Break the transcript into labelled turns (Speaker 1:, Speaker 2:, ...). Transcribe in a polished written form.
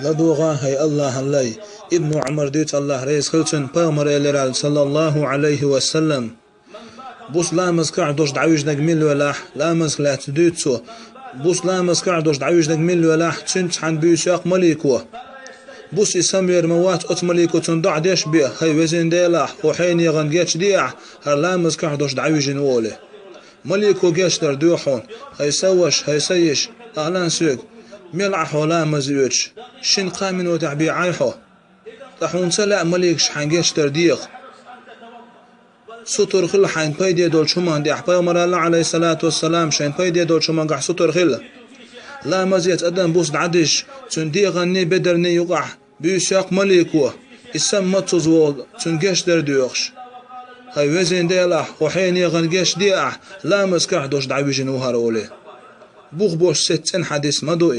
Speaker 1: هدوغا هي الله اللي ابن عمر ديت الله رئيس خلصن بامر إلى صلى الله عليه وسلم بوس لامز كعدوش دعويج نجمل ولا لامز لا تديتسو بوس لامز كعدوش دعويج نجمل ولا تنت عن بيساق مليكو بوس يسمير موات أت مليكو تندع ديش بيه هاي وزن ديلاح وحين يغنجيش ديع هر لامز كعدوش دعويج نولي مليكو جيش دردوحون هاي سوش هاي سيش أعلان سوق ملعح ولا مزيوش شن قامن وتعبي عايحو تحون سلع مليك شحن جيش درديق سطر خل حين بايدي دول شمان دي أحبا مر الله عليه الصلاة والسلام شين بايدي دول شمان قح سطر خل لا مزيت أدن بوس عدش تنديغني بدرني يقع بيساق مليكو اسم متصوض تنجيش دردوخش هاي وزن ديلاح وحين يغنجيش ديع لا مسكح دوش دعويجن وهارولي بوخ بوش 60 حديث مدوئي